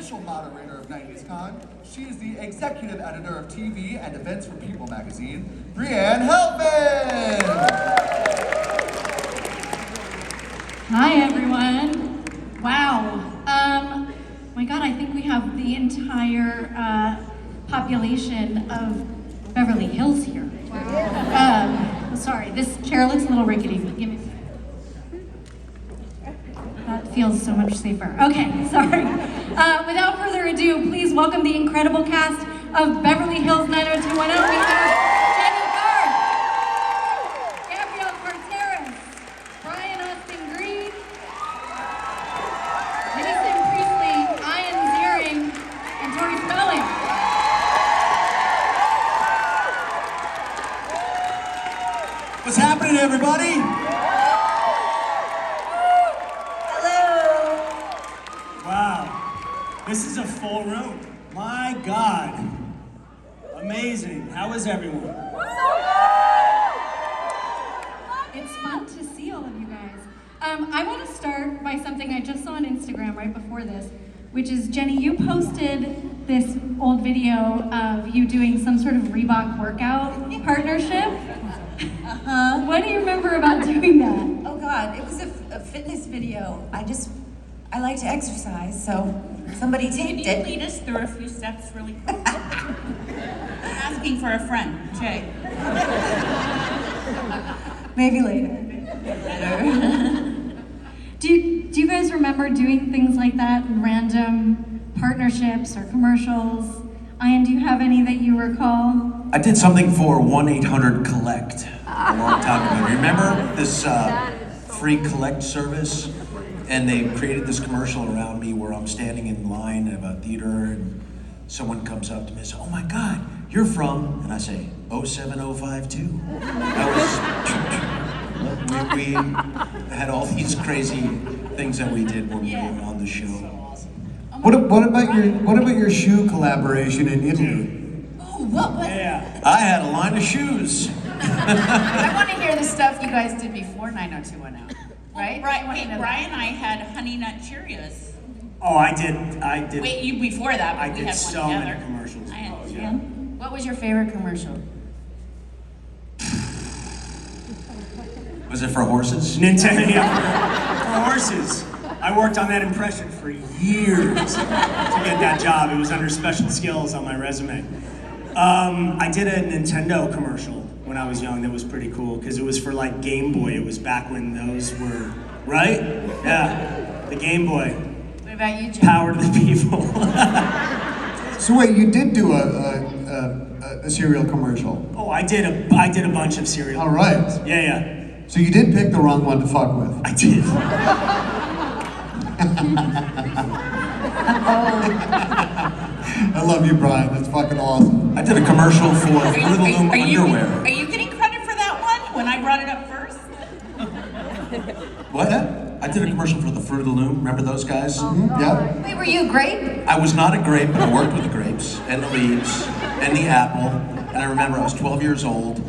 official moderator of 90s Con. She is the executive editor of TV and Events for People magazine, Brianne Helpman! Hi, everyone. Wow. My God, I think we have the entire population of Beverly Hills here. Wow. Sorry, this chair looks a little rickety, but give me a second. That feels so much safer. Okay, sorry. Without further ado, please welcome the incredible cast of Beverly Hills 90210. We have Jenny Garth, Gabrielle Carteris, Brian Austin Green, Mason Priestley, Ian Ziering, and Tori Spelling. What's happening, everybody? This is a full room. My God. Amazing. How is everyone? It's fun to see all of you guys. I want to start by something I just saw on Instagram right before this, which is, Jenny, you posted this old video of you doing some sort of Reebok workout partnership. What do you remember about doing that? Oh God, it was a fitness video. I like to exercise, so somebody taped it. Can you lead us through a few steps really quick? I'm asking for a friend, Jay. Maybe later. Do you guys remember doing things like that, random partnerships or commercials? Ian, do you have any that you recall? I did something for 1-800-COLLECT a long time ago. Remember this free collect service? And they created this commercial around me where I'm standing in line of a theater and someone comes up to me and says, "Oh my God, you're from," and I say, 07052. That was, we had all these crazy things that we did when we were on the show. What about your shoe collaboration in Italy? Oh, what was Yeah, I had a line of shoes. I want to hear the stuff you guys did before 90210. Right? Brian and I had Honey Nut Cheerios. Oh, I did. Wait, you before that, but I we did had so one together. many commercials. I had two. Yeah. What was your favorite commercial? Was it for horses? Nintendo, yeah, for horses. I worked on that impression for years to get that job. It was under special skills on my resume. I did a Nintendo commercial when I was young that was pretty cool because it was for like Game Boy. It was back when those were, right? Yeah, the Game Boy. What about you, Jim? Power to the people. So wait, you did do a cereal commercial. Oh, I did a bunch of cereal. All right. Yeah. So you did pick the wrong one to fuck with. I did. I love you, Brian. That's fucking awesome. I did a commercial for Fruit of the Loom underwear. Are you getting credit for that one when I brought it up first? What? I did a commercial for the Fruit of the Loom. Remember those guys? Yeah. Wait, were you a grape? I was not a grape, but I worked with the grapes and the leaves and the apple. And I remember I was 12 years old,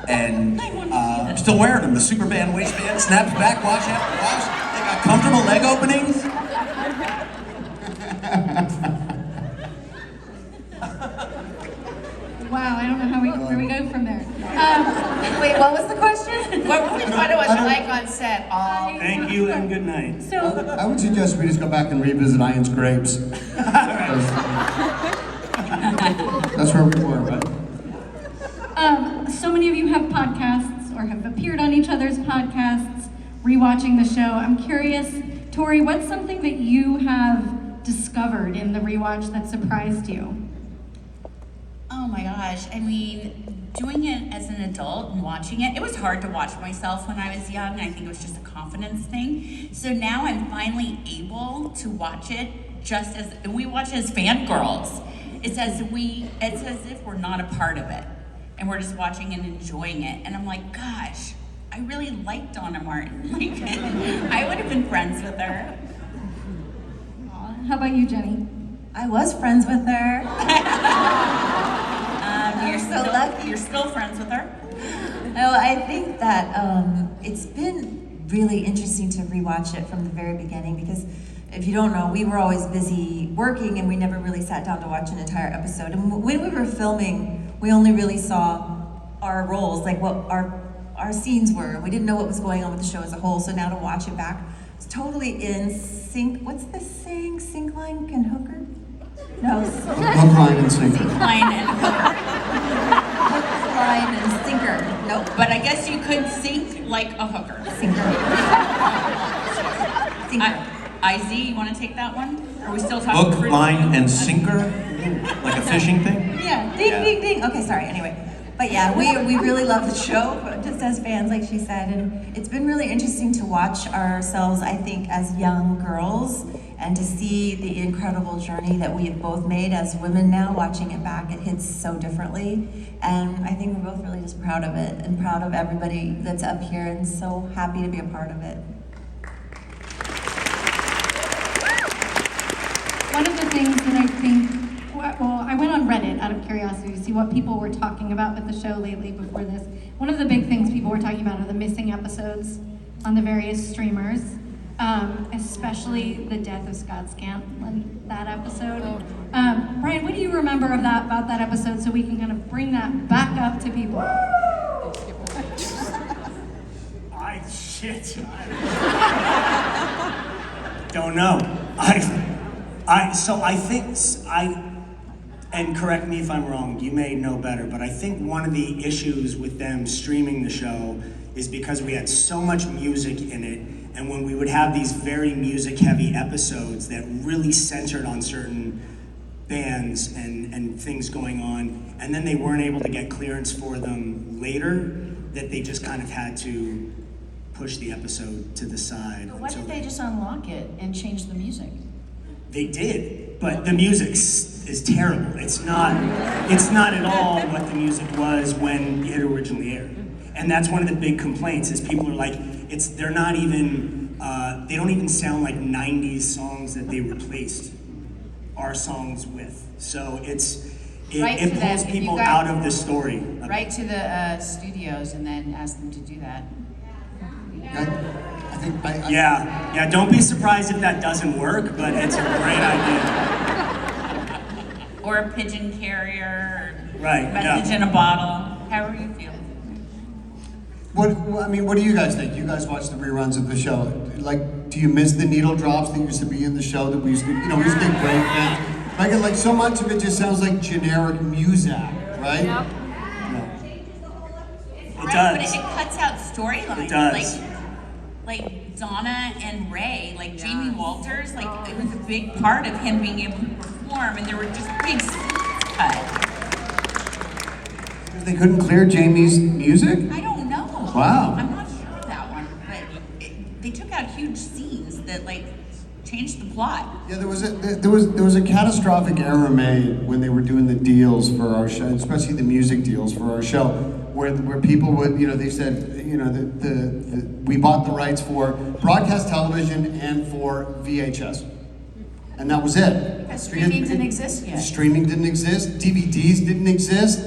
and I'm still wearing them. The Superman waistband snaps back, wash after wash. They got comfortable leg openings. Wow, I don't know where we go from there. Wait, what was the question? What was it like on set? Thank you and good night. So, I would suggest we just go back and revisit Ian's grapes. That's where we were, right? so many of you have podcasts or have appeared on each other's podcasts, rewatching the show. I'm curious, Tori, what's something that you have discovered in the rewatch that surprised you? Oh my gosh, I mean, doing it as an adult and watching it was hard to watch myself when I was young. I think it was just a confidence thing. So now I'm finally able to watch it just as, we watch it as fangirls. It's as if we're not a part of it. And we're just watching and enjoying it. And I'm like, gosh, I really like Donna Martin. Like, I would have been friends with her. How about you, Jenny? I was friends with her. You're so lucky. You're still friends with her? No, I think that it's been really interesting to rewatch it from the very beginning because if you don't know, we were always busy working and we never really sat down to watch an entire episode. And when we were filming, we only really saw our roles, like what our scenes were. We didn't know what was going on with the show as a whole, so now to watch it back, it's totally in sync. What's the saying? Sink, line, and hooker? No. Hook, line, and sinker. Line and Hook, line, and sinker. Nope. but I guess you could sink like a hooker. Sinker. Sinker. IZ, you want to take that one? Or are we still talking? Hook, line, and sinker? Like a fishing thing? Yeah, ding, ding, ding. Okay, sorry, anyway. But yeah, we really love the show, just as fans, like she said. And it's been really interesting to watch ourselves, I think, as young girls, and to see the incredible journey that we have both made as women now. Watching it back, it hits so differently. And I think we're both really just proud of it, and proud of everybody that's up here, and so happy to be a part of it. One of the things that I think, well, I went on Reddit out of curiosity to see what people were talking about with the show lately before this. One of the big things people were talking about are the missing episodes on the various streamers, especially the death of Scott Scanlon, that episode. Brian, what do you remember of that, about that episode, so we can kind of bring that back up to people? Don't know. And correct me if I'm wrong, you may know better, but I think one of the issues with them streaming the show is because we had so much music in it, and when we would have these very music-heavy episodes that really centered on certain bands and things going on, and then they weren't able to get clearance for them later, that they just kind of had to push the episode to the side. But why didn't they just unlock it and change the music? They did, but the music is terrible. It's not at all what the music was when it originally aired. And that's one of the big complaints is people are like, they're not even, they don't even sound like 90s songs that they replaced our songs with. So it pulls people out of the story. Write to the studios and then ask them to do that. I think Yeah, don't be surprised if that doesn't work, but it's a great idea. Or a pigeon carrier, or Right, message in a bottle, however you feel. What do you guys think? You guys watch the reruns of the show. Like, do you miss the needle drops that used to be in the show that we used to, we used to get great fans? Like so much of it just sounds like generic music, right? Yep. It does. But it cuts out storylines. It does. Like Donna and Ray, like Jamie Walters, like it was a big part of him being able to perform, and there were just big scenes cut. They couldn't clear Jamie's music? I don't know. Wow. I'm not sure of that one, but they took out huge scenes that changed the plot. Yeah, there was a catastrophic error made when they were doing the deals for our show, especially the music deals for our show, where people would, they said, we bought the rights for broadcast television and for VHS, and that was it. Because streaming didn't exist yet. Streaming didn't exist. DVDs didn't exist.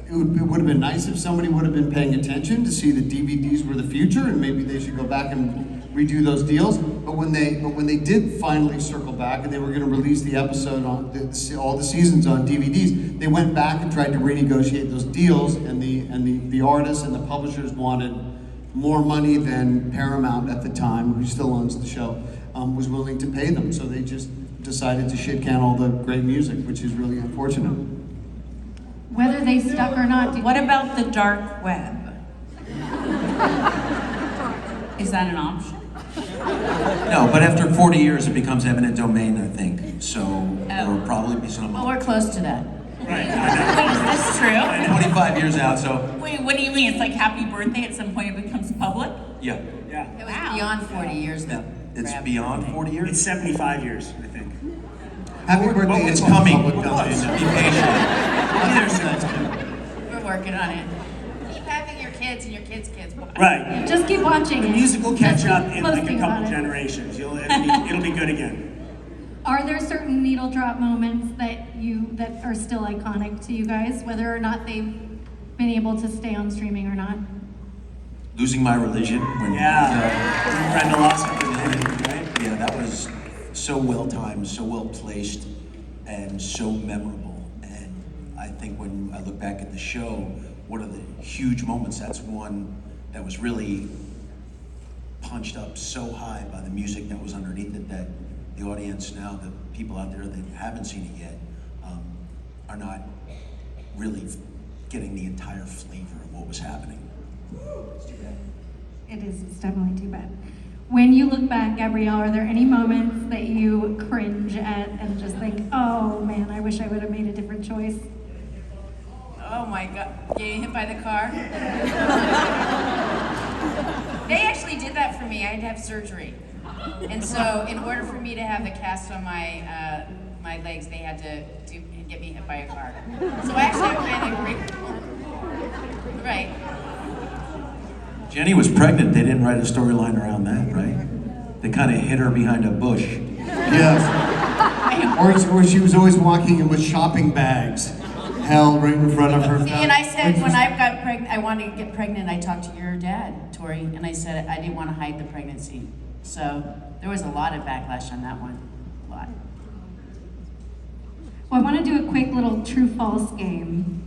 It would have been nice if somebody would have been paying attention to see that DVDs were the future, and maybe they should go back and redo those deals. But when they did finally circle back and they were going to release the episode on all the seasons on DVDs, they went back and tried to renegotiate those deals, and the artists and the publishers wanted more money than Paramount at the time, who still owns the show, was willing to pay them. So they just decided to shit can all the great music, which is really unfortunate. Whether they stuck or not. What about the dark web? Is that an option? No, but after 40 years, it becomes eminent domain, I think. So there will probably be some. Well, we're close to that. Right. Wait, is this true? 25 years out, so Wait, what do you mean? It's like happy birthday at some point it becomes public? yeah. It was beyond 40 years though. It's beyond 40 years? It's 75 years, I think. Happy birthday! Well, it's is on coming. public domain. Be patient. We're working on it. Keep having your kids and your kids' kids. Right. Just keep watching The it. music will catch Just up keep in like a posting couple about it. generations. It'll be good again. Are there certain needle drop moments that are still iconic to you guys, whether or not they've been able to stay on streaming or not? Losing my religion when Yeah. Brenda lost her. Yeah, that was so well timed, so well placed, and so memorable. And I think when I look back at the show, what are the huge moments? That's one that was really punched up so high by the music that was underneath it that the audience now, the people out there that haven't seen it yet, are not really getting the entire flavor of what was happening. It's too bad. It is, it's definitely too bad. When you look back, Gabrielle, are there any moments that you cringe at and just think, oh man, I wish I would have made a different choice? Oh my God, getting hit by the car. They actually did that for me. I had to have surgery. And so in order for me to have the cast on my my legs, they had to get me hit by a car. So actually I'm kind of grateful. Right. Jenny was pregnant. They didn't write a storyline around that, right? They kind of hit her behind a bush. Yes. Or she was always walking in with shopping bags held right in front of her. See, and I said when I got pregnant, I wanted to get pregnant, I talked to your dad, Tori, and I said I didn't want to hide the pregnancy. So there was a lot of backlash on that one. A lot. Well, I want to do a quick little true-false game,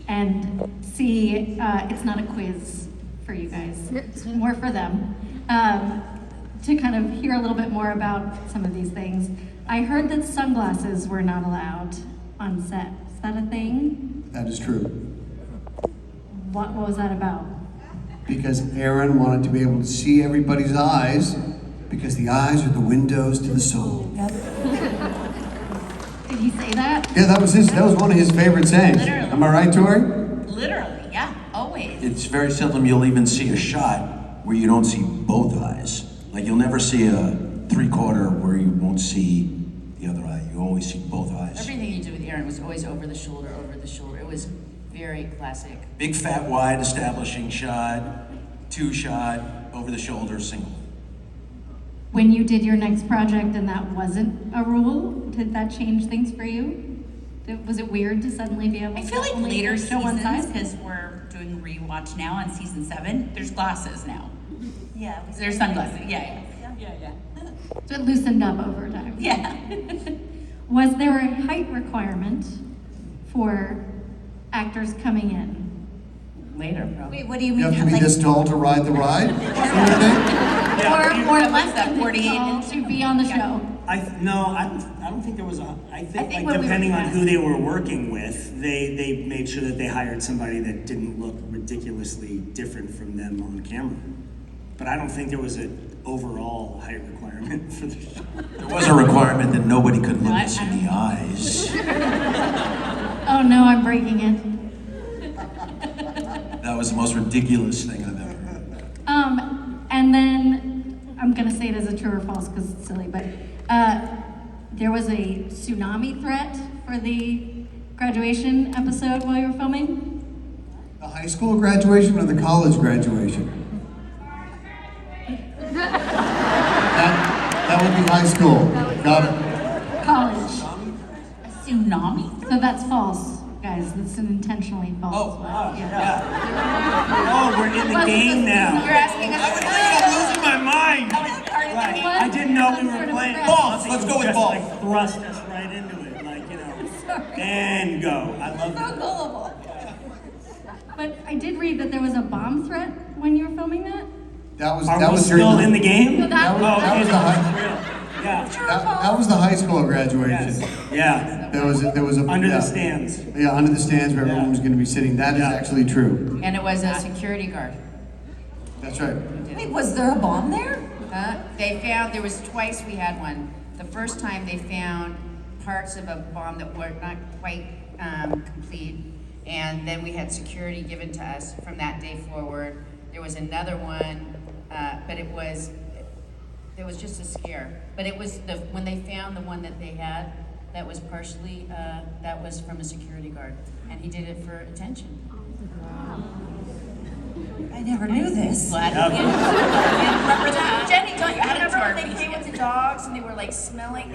and see, it's not a quiz for you guys, it's more for them, to kind of hear a little bit more about some of these things. I heard that sunglasses were not allowed on set. Is that a thing? That is true. What was that about? Because Aaron wanted to be able to see everybody's eyes, because the eyes are the windows to the soul. Did he say that? Yeah, that was one of his favorite sayings. Literally. Am I right, Tori? Literally, yeah, always. It's very seldom you'll even see a shot where you don't see both eyes. Like you'll never see a 3/4 where you won't see the other eye. You always see both eyes. Everything you did with Aaron was always over the shoulder. It was very classic. Big fat wide establishing shot, 2 shot, over the shoulder, single. When you did your next project and that wasn't a rule, did that change things for you? Was it weird to suddenly be able I to feel like only later show one seasons, side? because we're doing rewatch now on season 7, there's glasses now. Yeah. There's sunglasses, yeah. So it loosened up over time. Yeah. Was there a height requirement for actors coming in? Later, probably. Wait, what do you You mean? have to be this tall to ride the ride? Sort of thing? Or At less least that than 48 this tall inch. to be on the show? I don't think there was a. I think think like when we depending were on who cast- they were working with, they made sure that they hired somebody that didn't look ridiculously different from them on camera. But I don't think there was an overall height requirement for the show. There was a requirement that nobody could look us in the eyes. Oh no, I'm breaking it. That was the most ridiculous thing I've ever heard. And then, I'm gonna say it as a true or false because it's silly, but there was a tsunami threat for the graduation episode while you were filming? The high school graduation or the college graduation? That would be high school. Got it. College. A tsunami? So that's false, guys. That's an intentionally false. Oh, we're in the game now. You're asking us. I'm losing my mind. Right. I didn't know we were playing. Balls. Let's go with Just, balls. like thrust us right into it, like and go. I love that. But I did read that there was a bomb threat when you were filming that? That was Are that we was still during in the game? No, that was- Oh, that was okay, the high- that's real. Yeah. that was the high school graduation. Yes. Yeah. There was a Under yeah. the stands. Yeah, under the stands where everyone was going to be sitting. That is Yeah. actually true. And it was a security guard. That's right. Wait, was there a bomb there? There was twice we had one. The first time they found parts of a bomb that were not quite complete, and then we had security given to us from that day forward. There was another one, but it was just a scare. But it was when they found the one that they had, that was partially, that was from a security guard, and he did it for attention. I never knew this. Glad Yeah. we remember that. Jenny, don't you Add it to remember our when they came with the dogs and they were like smelling?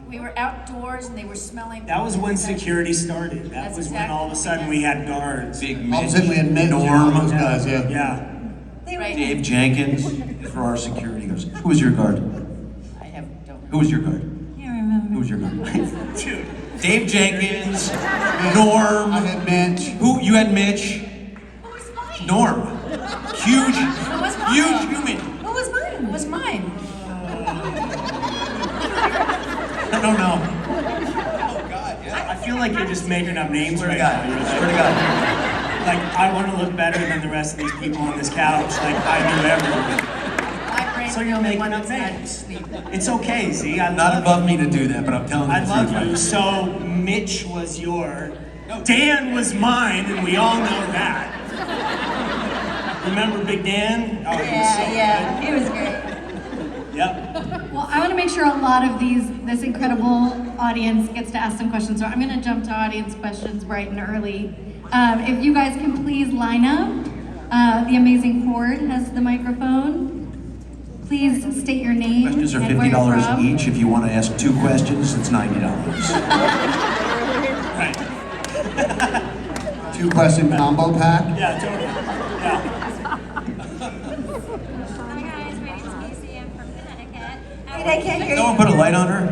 We were outdoors and they were smelling. That was when security started. That That's was when exactly all of a sudden we had guards. Big All of a sudden we had Norm, those guys, yeah. Yeah. They were Right. Dave Jenkins for our security guards. Who was your guard? I don't Who was your guard? Can't remember. Who was your guard? Dude. Dave Jenkins, Norm. I had Mitch. Who you had Mitch? Who was mine? Norm. Huge, was mine? huge human. Who was mine? It was mine. I don't know. I feel like you're just making up names Swear to right God. now. You're Swear to God. like, I want to look better than the rest of these people on this couch. Like, I do everything. My brain's So you're the only making one up that's not names. asleep. It's okay, Z. I Not love above me to do that, but I'm telling you I the love truth. you. right? So Mitch was your, Dan was mine, and we all know that. Remember Big Dan? Oh, he was so Yeah, he was great. good. Yep. Well, I want to make sure a lot of this incredible audience gets to ask some questions. So I'm going to jump to audience questions bright and early. If you guys can please line up. The amazing Ford has the microphone. Please state your name. Questions are and where you're $50 from. each. If you want to ask 2 questions, it's $90. Right. 2-question combo pack. Yeah, totally. Yeah. Hi guys, my name's Casey. I'm from Connecticut. Wait, I can't hear No one you. put a light on her?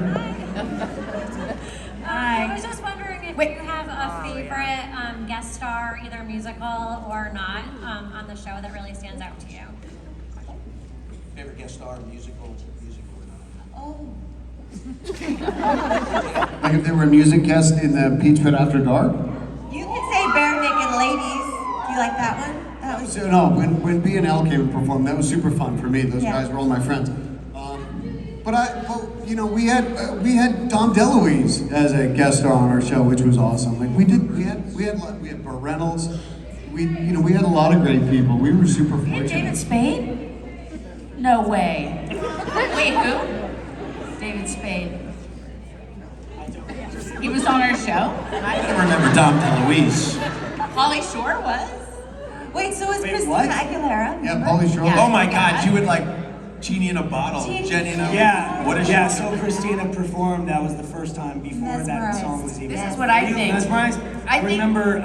I was just wondering if Wait. you have a favorite guest star, either musical or not, on the show that really stands out to you. Favorite guest star, musical or not? Oh. Like if they were a music guest in the Peach Pit After Dark? You can say Bare Naked Ladies. Do you like that one? That was So, no, when B&L came and performed, that was super fun for me. Those Yeah. guys were all my friends. But you know, we had Dom DeLuise as a guest star on our show, which was awesome. Like we had Burt Reynolds. We had a lot of great people. We were super fortunate. David Spade? No way. Wait, who? David Spade. He was on our show? I don't remember Dom DeLuise. Holly Shore was? Wait, so was Wait, Christina what? Aguilera? Yeah, Pauly Shore. Oh my God, you would like Genie in a bottle. Genie. Jenny in a Yeah. What is Yeah, she? so Christina performed. That was the first time before that Mesmerized. song was even. This is what I Were you think. mesmerized? I think- remember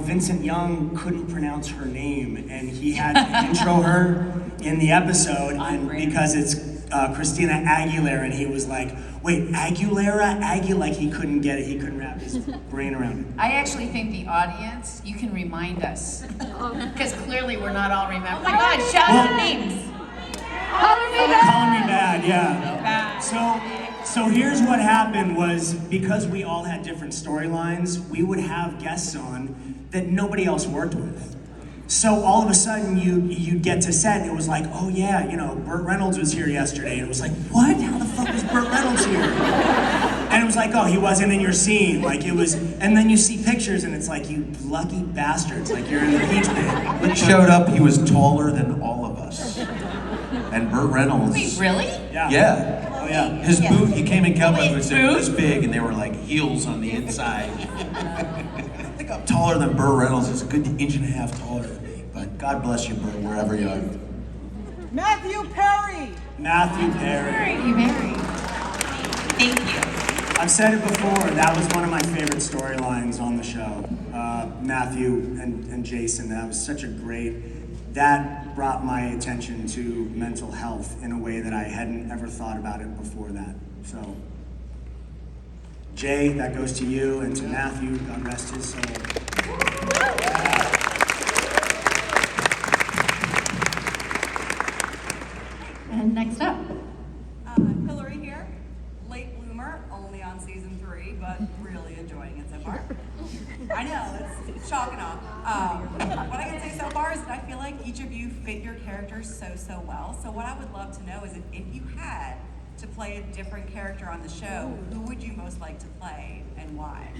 Vincent Young couldn't pronounce her name, and he had to intro her in the episode, and because it's Christina Aguilera, and he was like, "Wait, Aguilera, like he couldn't get it. He couldn't wrap his brain around it. I actually think the audience, you can remind us. Because clearly we're not all remembering. Oh my God, shout out names. Calling me bad, yeah. So here's what happened was because we all had different storylines, we would have guests on that nobody else worked with. So all of a sudden you'd get to set and it was like, oh yeah, Burt Reynolds was here yesterday. And it was like, what? How the fuck was Burt Reynolds here? And it was like, oh, he wasn't in your scene. Like it was, and then you see pictures and it's like, you lucky bastards, like you're in the Peach Pit. When he showed up, he was taller than all of us. And Burt Reynolds. Wait, really? Yeah. Yeah. Oh yeah. His boot, he came in cowboy Wait, boots that were this big and they were like heels on the inside. I think I'm taller than Burt Reynolds. He's a good inch and a half taller than me. But God bless you, Burt, wherever you are. Matthew Perry. Matthew Perry. You married. Thank you. I've said it before, that was one of my favorite storylines on the show. Matthew and Jason, that was such a that brought my attention to mental health in a way that I hadn't ever thought about it before that. So, Jay, that goes to you, and to Matthew, God rest his soul. And next up. Hillary here. Late bloomer, only on season 3, but really enjoying it so far. I know, it's shock and awe. What I can say so far is that I feel like each of you fit your characters so well. So what I would love to know is if you had to play a different character on the show, who would you most like to play and why?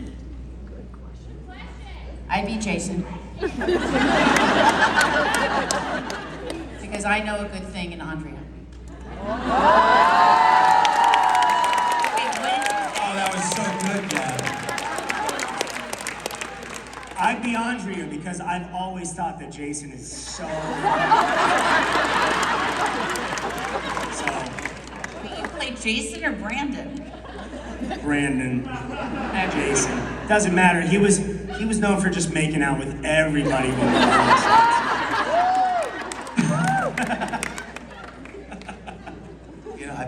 I'd be Jason. Because I know a good thing in Andrea. Wait, what did you say? Oh, that was so good, Dad. I'd be Andrea because I've always thought that Jason is so. Wait, you played Jason or Brandon? Brandon, Jason. Doesn't matter. He was known for just making out with everybody.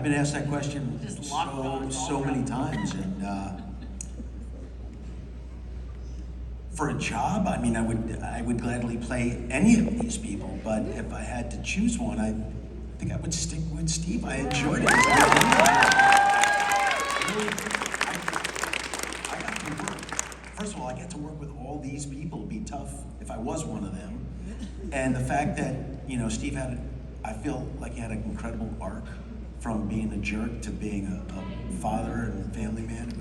been asked that question Just locked on so all many around. times, and for a job, I mean, I would gladly play any of these people, but if I had to choose one, I think I would stick with Steve. I enjoyed it. Really, I got to work. First of all, I get to work with all these people. It'd be tough if I was one of them. And the fact that, you know, Steve I feel like he had an incredible arc from being a jerk to being a father and family man. It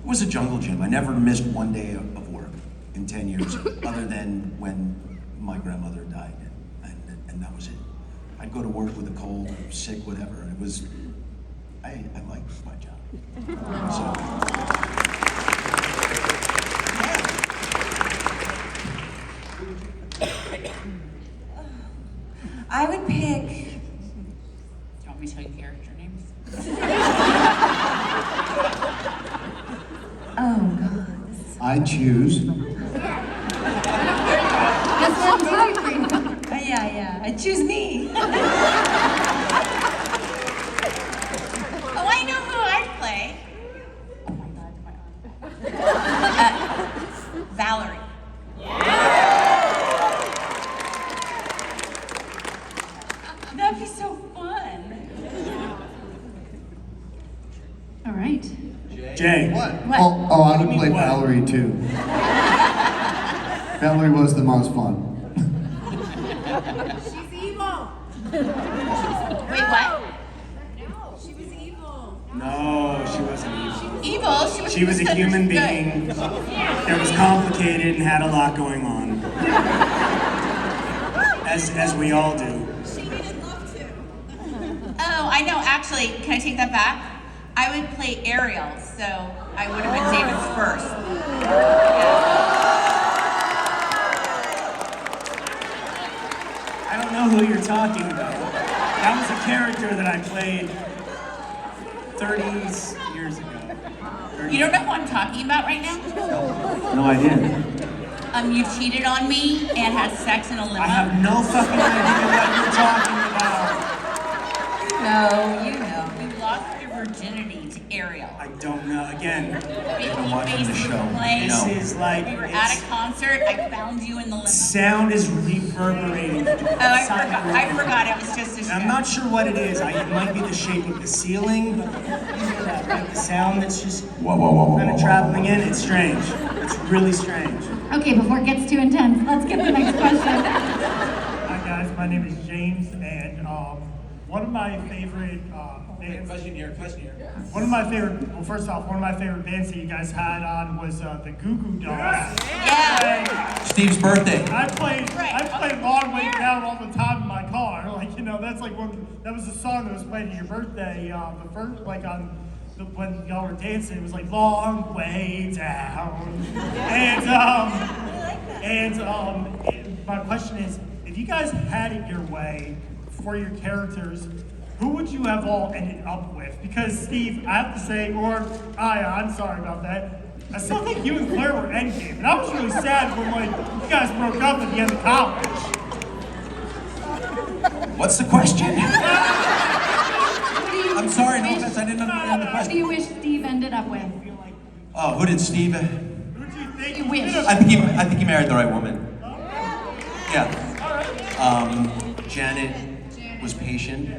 was a jungle gym. I never missed one day of work in 10 years, other than when my grandmother died, and that was it. I'd go to work with a cold, sick, whatever. It was, I liked my job. So. I would pick. Do you want me to tell you character names? Oh God. I choose. This one's right for you. Yeah. I choose me. Oh, I know who I'd play. Oh my God, my arm. Valerie. That'd be so fun. All right. Jay. What? Oh, I would play What? Valerie too. Valerie was the most fun. She's evil. Wait, what? No, she was evil. No, she wasn't evil. Evil? She was a human misunderstood. being that was complicated and had a lot going on. As we all do. She needed love too. Oh, I know. Actually, can I take that back? I would play Ariel, so I would have been David's first. I don't know who you're talking about. That was a character that I played 30 years ago. You don't know who I'm talking about right now? No idea. You cheated on me and had sex in a limo. I have no fucking idea what you're talking about. No, you know. You lost your virginity to Ariel. I don't know. Again, been watching the show. this No. is like We were at a concert. I found you in the limo. sound is reverberating. Oh, I forgot. It was just a show. I'm not sure what it is. It might be the shape of the ceiling, but you hear that, like the sound that's just kind of traveling in. It's strange. It's really strange. Okay, before it gets too intense, let's get to the next question. Hi guys, my name is James, and one of my favorite bands. Question here. One of my favorite. Well, first off, one of my favorite bands that you guys had on was the Goo Goo Dolls. Yeah. Steve's birthday. I played Long Way Down all the time in my car. Like, you know, that's like that was the song that was played at your birthday. The first, like when y'all were dancing, it was like Long Way Down. And my question is, if you guys had it your way for your characters, who would you have all ended up with? Because Steve, I have to say, or I'm sorry about that. I still think you and Claire were endgame, and I was really sad when like you guys broke up at the end of college. What's the question? I'm sorry, no offense, I didn't understand the Who do question. you wish Steve ended up with? Oh, who did Steve? Who do you think? You wish. I think he married the right woman. Yeah. Janet was patient.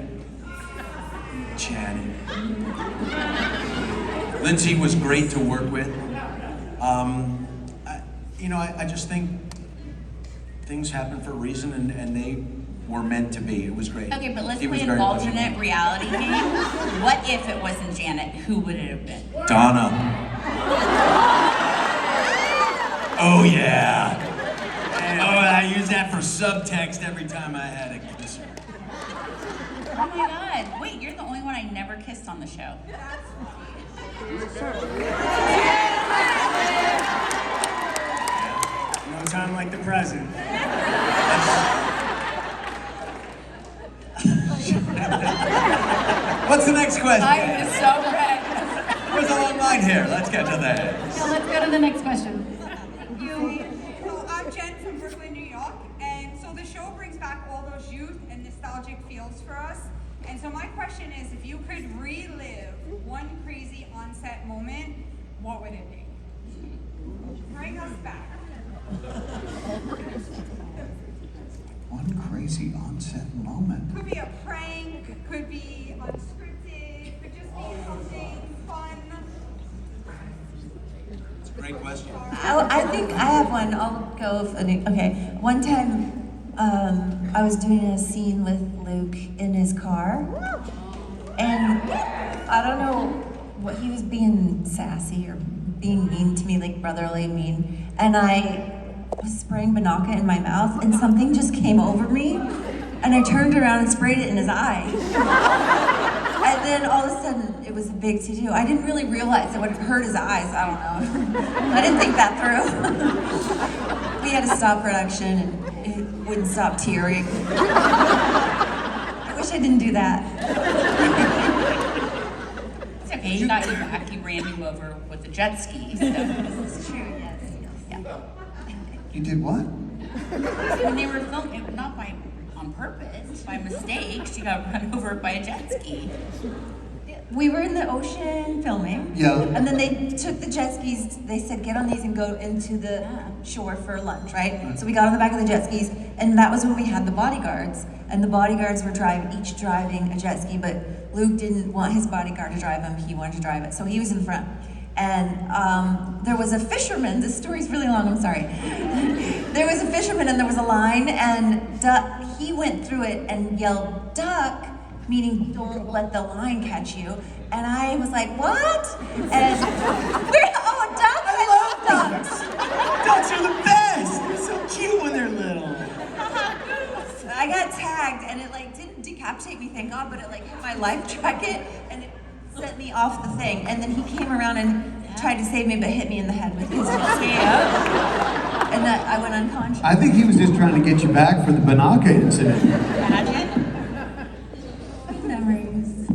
Janet. Lindsay was great to work with. I just think things happen for a reason, and they were meant to be. It was great. Okay, but let's He was play an very alternate pleasant. reality game. What if it wasn't Janet? Who would it have been? Donna. Oh yeah. Oh, I use that for subtext every time I had a kiss her. Oh my God. Wait, you're the only one I never kissed on the show. No time like the present. What's the next question? I is so red. There's a long line here. Let's get to that. So let's go to the next question. So I'm Jen from Brooklyn, New York, and so the show brings back all those youth and nostalgic feels for us. And so my question is, if you could relive one crazy on-set moment, what would it be? Bring us back. One crazy on-set moment. Could be a prank, could be unscripted, could just be something fun. It's a great question. I think I have one. I'll go. Okay. One time, I was doing a scene with Luke in his car, and I don't know what he was being sassy or being mean to me, like brotherly mean, and I was spraying Banaka in my mouth, and something just came over me, and I turned around and sprayed it in his eye. And then all of a sudden, it was a big to-do. I didn't really realize it would have hurt his eyes. I don't know. I didn't think that through. We had to stop production, and it wouldn't stop tearing. I wish I didn't do that. It's okay, he got you back. He ran you over with the jet ski. So. This is true, yes. Yeah. You did what? When they were filming, not on purpose, by mistake, she got run over by a jet ski. We were in the ocean filming. Yeah. And then they took the jet skis, they said, get on these and go into the shore for lunch, right? So we got on the back of the jet skis, and that was when we had the bodyguards. And the bodyguards were each driving a jet ski, but Luke didn't want his bodyguard to drive him, he wanted to drive it. So he was in front. And there was a fisherman, this story's really long, I'm sorry. There was a fisherman and there was a line, and he went through it and yelled, duck, meaning don't let the line catch you. And I was like, what? And ducks, I love ducks. Ducks are the best! They're so cute when they're little. I got tagged, and it didn't decapitate me, thank God, but it hit my life jacket, and it sent me off the thing. And then he came around and tried to save me, but hit me in the head with his jet ski. And I went unconscious. I think he was just trying to get you back for the Banaka incident. Imagine. Memories.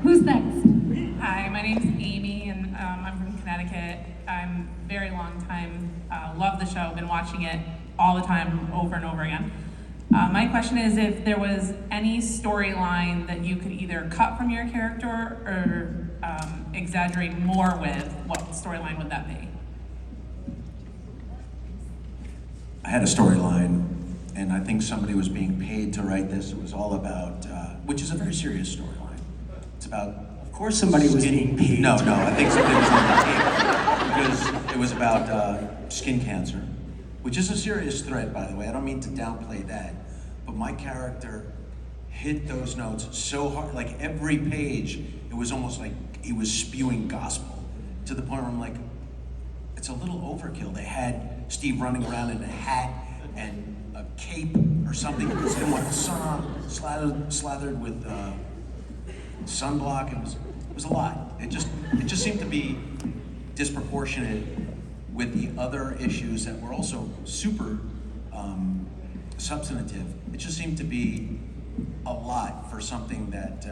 Who's next? Hi, my name's Amy, and I'm from Connecticut. I'm very long time, love the show, been watching it all the time, over and over again. My question is if there was any storyline that you could either cut from your character or exaggerate more with, what storyline would that be? I had a storyline, and I think somebody was being paid to write this. It was all about, which is a very serious storyline. It's about, Of course somebody was getting paid. No, I think somebody was on the tape because it was about skin cancer, which is a serious threat, by the way. I don't mean to downplay that, but my character hit those notes so hard. Like every page, it was almost like he was spewing gospel to the point where I'm like, it's a little overkill. They had Steve running around in a hat and a cape or something. They didn't want the sun on, slathered with sunblock. It was a lot. It just seemed to be disproportionate with the other issues that were also super substantive. It just seemed to be a lot for something that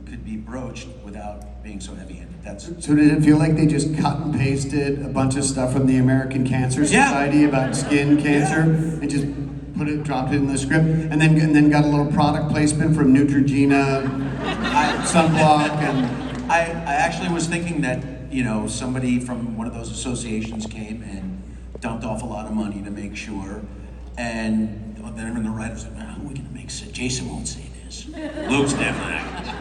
could be broached without being so heavy-handed. So did it feel like they just cut and pasted a bunch of stuff from the American Cancer Society about skin cancer and just dropped it in the script, and then got a little product placement from Neutrogena sunblock? And I actually was thinking that somebody from one of those associations came and dumped off a lot of money to make sure, and then the writers said, "Who are we gonna make say? Jason won't say this. Luke's definitely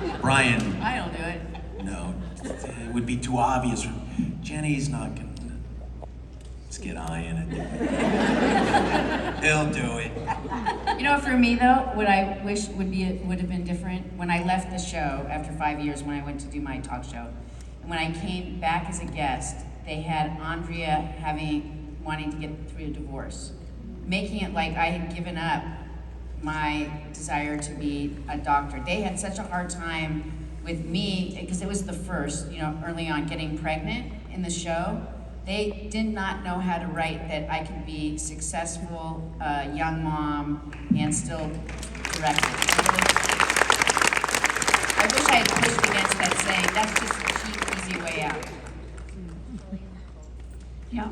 not. Brian, I don't do it. no, it would be too obvious. Jenny's not gonna. Let's get I in it. He'll do it." For me though, what I wish would have been different when I left the show after 5 years when I went to do my talk show, and when I came back as a guest, they had Andrea wanting to get through a divorce, making it like I had given up my desire to be a doctor. They had such a hard time with me because it was the first, early on getting pregnant in the show. They did not know how to write that I could be successful, young mom, and still direct it. I wish I had pushed against that, saying that's just a cheap, easy way out. Yeah.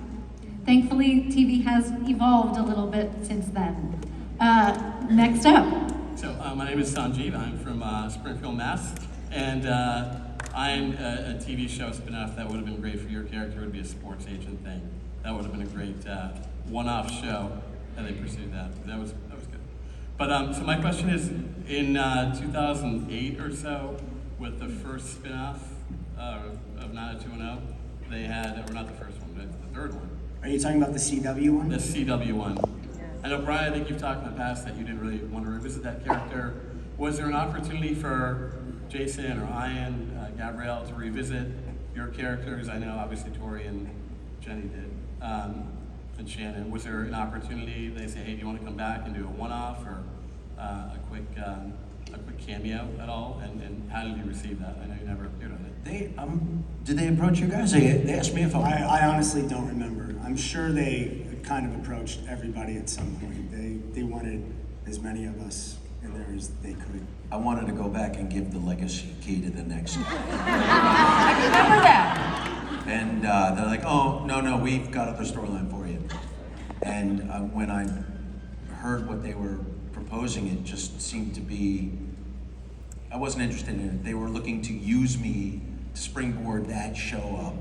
Thankfully, TV has evolved a little bit since then. Next up, So my name is Sanjeev. I'm from Springfield, Mass. And I'm a TV show spin-off that would have been great for your character. Would be a sports agent thing. That would have been a great one-off show, and they pursued that. That was good. But so my question is, in 2008 or so, with the first spin-off of 90210, they had, or not the first one, but the third one. Are you talking about the CW one? The CW one. I know, Brian, I think you've talked in the past that you didn't really want to revisit that character. Was there an opportunity for Jason or Ian, Gabrielle, to revisit your characters? I know, obviously, Tori and Jenny did, and Shannon. Was there an opportunity? They say, hey, do you want to come back and do a one-off or a quick cameo at all? And how did you receive that? I know you never appeared on it. Did they approach you guys? They asked me if I honestly don't remember. I'm sure they kind of approached everybody at some point. They wanted as many of us in there as they could. I wanted to go back and give the legacy key to the next guy. I remember that. And they're like, oh, no, we've got other storyline for you. And when I heard what they were proposing, it just seemed to be, I wasn't interested in it. They were looking to use me to springboard that show up.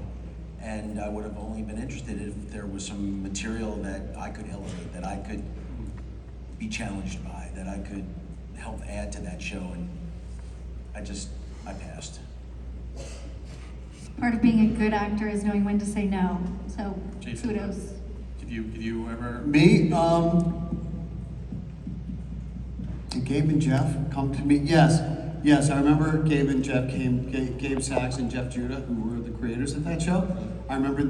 And I would have only been interested if there was some material that I could elevate, that I could be challenged by, that I could help add to that show. And I passed. Part of being a good actor is knowing when to say no. So Jason, kudos. Did you ever? Me? Did Gabe and Jeff come to me? Yes, I remember Gabe and Jeff came, Gabe Sachs and Jeff Judah, who were the creators of that show. I remember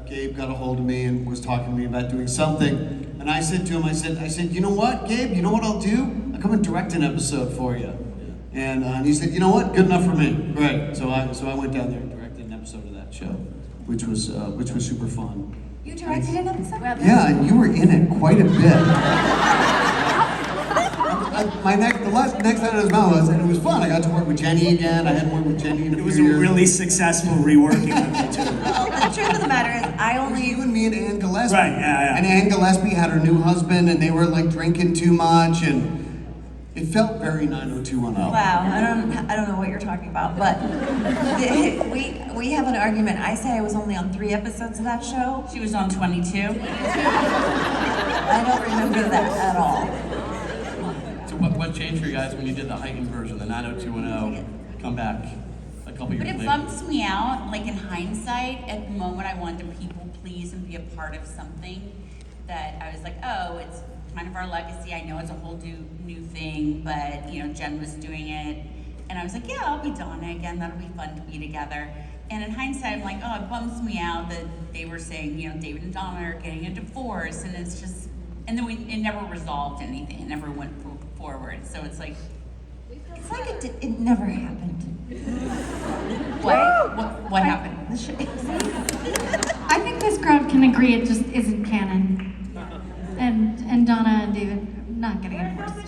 Gabe got a hold of me and was talking to me about doing something. And I said to him, I said, you know what, Gabe, you know what I'll do? I'll come and direct an episode for you. And he said, you know what, good enough for me. Right, so I went down there and directed an episode of that show, which was super fun. You directed an episode? Yeah, and you were in it quite a bit. The next time I was mom was, and it was fun. I got to work with Jenny again. I hadn't worked with Jenny in a few years. It was a really successful reworking of the two. Well, the truth of the matter is, I only... You and me and Ann Gillespie. Right, yeah. And Ann Gillespie had her new husband, and they were like drinking too much, and it felt very 90210. Wow, I don't know what you're talking about, but we have an argument. I say I was only on 3 episodes of that show. She was on 22. I don't remember that at all. So what changed for you guys when you did the heightened version, the 90210 comeback a couple years But it later? bumps me out, like in hindsight, at the moment I wanted to people please and be a part of something that I was like, oh, it's kind of our legacy. I know it's a whole new thing, but Jen was doing it. And I was like, yeah, I'll be Donna again. That'll be fun to be together. And in hindsight, I'm like, oh, it bums me out that they were saying, David and Donna are getting a divorce. And it's just, and then it never resolved anything. It never went forward. So it's like it never happened. What happened? I think this crowd can agree it just isn't canon. And Donna and David not getting divorced.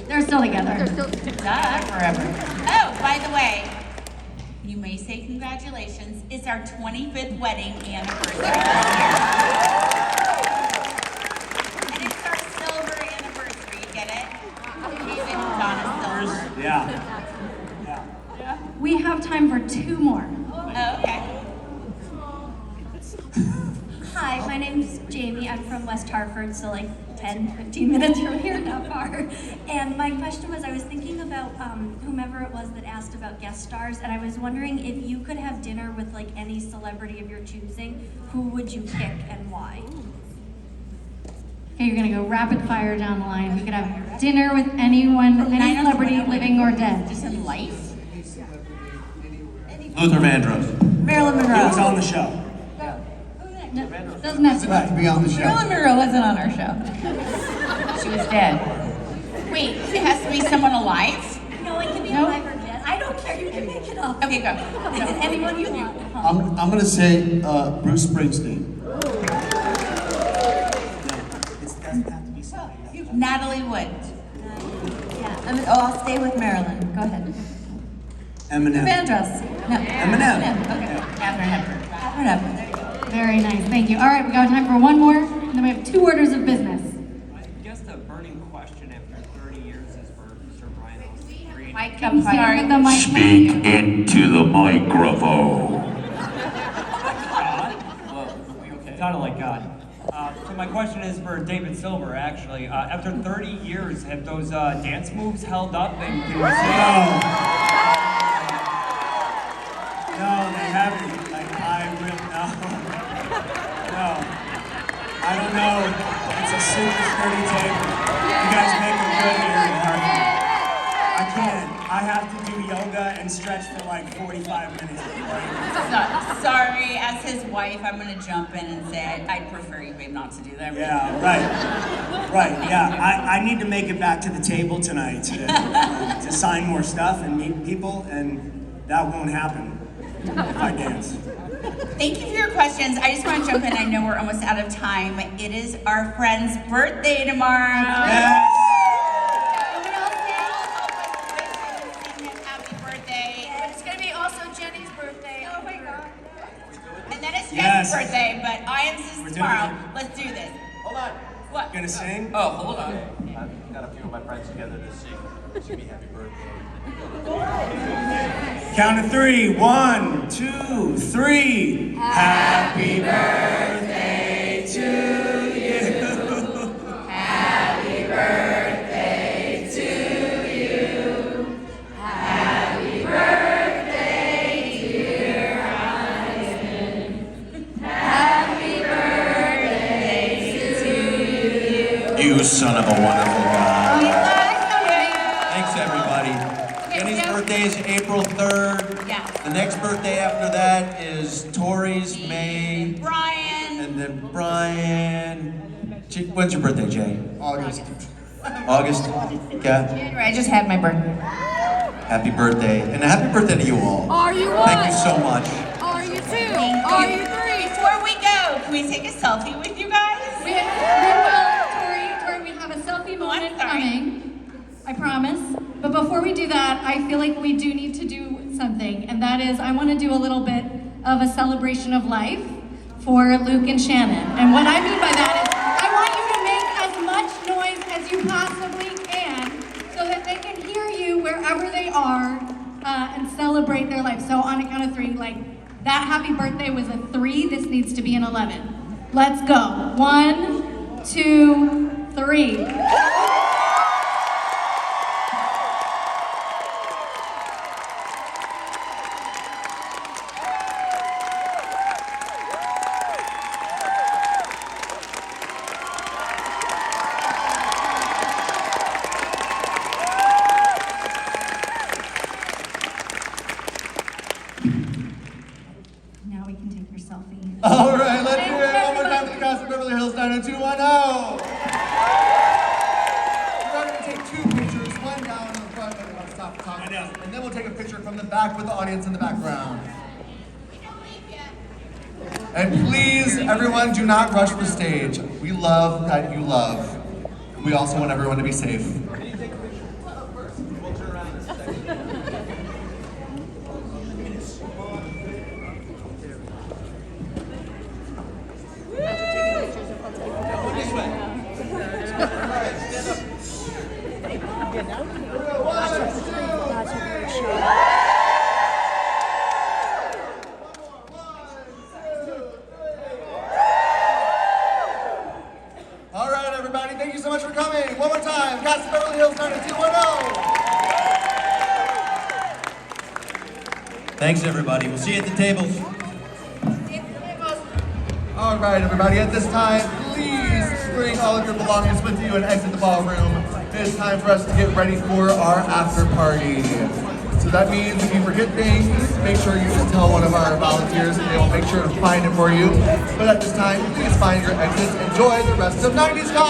They're still together. Forever. Oh, by the way, you may say congratulations. It's our 25th wedding anniversary this year. And it's our silver anniversary. You get it? David and Donna silver. Yeah. We have time for 2 more. Oh, okay. Hi, my name's Jamie. I'm from West Hartford, so like 10, 15 minutes from here, not far. And my question was, I was thinking about whomever it was that asked about guest stars, and I was wondering if you could have dinner with like any celebrity of your choosing, who would you pick and why? Okay, you're gonna go rapid fire down the line. You could have dinner with anyone, any celebrity, living or dead. Just in life? Luther Vandross. Marilyn Monroe. He was on the show. No, doesn't have To be on the show. Marilyn Monroe wasn't on our show. She was dead. Wait, it has to be someone alive? No, it can be alive or dead. I don't care. You can make it up. Okay, go. Anyone you want. I'm going to say Bruce Springsteen. Natalie Wood. Yeah. I'll stay with Marilyn. Go ahead. Eminem. Vandross. No. Eminem. Okay. Catherine Hepburn. Catherine Hepburn. There you go. Very nice, thank you. All right, we got time for 1 more, and then we have 2 orders of business. I guess the burning question after 30 years I'm sorry. With the mic. Speak into the microphone. Sounded like God. So my question is for David Silver, actually. After 30 years, have those dance moves held up? And can we see? No, they haven't. Like, no. I don't know. It's a super sturdy table. You guys make them good here in Hartford. I can't. I have to do yoga and stretch for like 45 minutes before I Sorry, as his wife, I'm gonna jump in and say I'd prefer you, babe, not to do that. Yeah, right, yeah. I need to make it back to the table tonight to sign more stuff and meet people, and that won't happen if I dance. Thank you for your questions. I just want to jump in. I know we're almost out of time. It is our friend's birthday tomorrow. Yes. Happy birthday. It's gonna be also Jenny's birthday. Oh my god. And then it's Yes. Jen's birthday, but Ian's is tomorrow. Let's do this. Hold on. What? Gonna sing? Oh, hold on. I've got a few of my friends together to sing me happy birthday. Count to three. 1, 2, 3. Happy birthday to you. Happy birthday to you. Happy birthday, dear Ian. Happy birthday to you. You son of a wonderful God. We love you. Thanks, everybody. Jenny's birthday is April 3rd. Yes. The next birthday after that is Tori's, May. Brian. And then Brian. When's your birthday, Jay? August. August? Yeah. January, I just had my birthday. Happy birthday. And happy birthday to you all. Are you Thank you so much. Are you 2? Thank Are you. you 3? Before we go, can we take a selfie with you guys? We will, Tori, we have a selfie moment coming. I promise. But before we do that, I feel like we do need to do something, and that is I want to do a little bit of a celebration of life for Luke and Shannon. And what I mean by that is I want you to make as much noise as you possibly can so that they can hear you wherever they are and celebrate their life. So on a count of 3, like that happy birthday was a 3, this needs to be an 11. Let's go. 1, 2, 3. Now we can take your selfie. All right, let's hear it one more time for the cast of Beverly Hills 90210. We're going to take 2 pictures, one down in the front and one top. And then we'll take a picture from the back with the audience in the background. And please, everyone, do not rush the stage. We love that you love. We also want everyone to be safe. All right, everybody, thank you so much for coming. One more time, cast of Beverly Hills 90210. Thanks, everybody. We'll see you at the tables. All right, everybody, at this time, please bring all of your belongings with you and exit the ballroom. It is time for us to get ready for our after party. So that means if you forget things, make sure you just tell one of our volunteers and they will make sure to find it for you. But at this time, please find your exits. Enjoy the rest of 90s Con.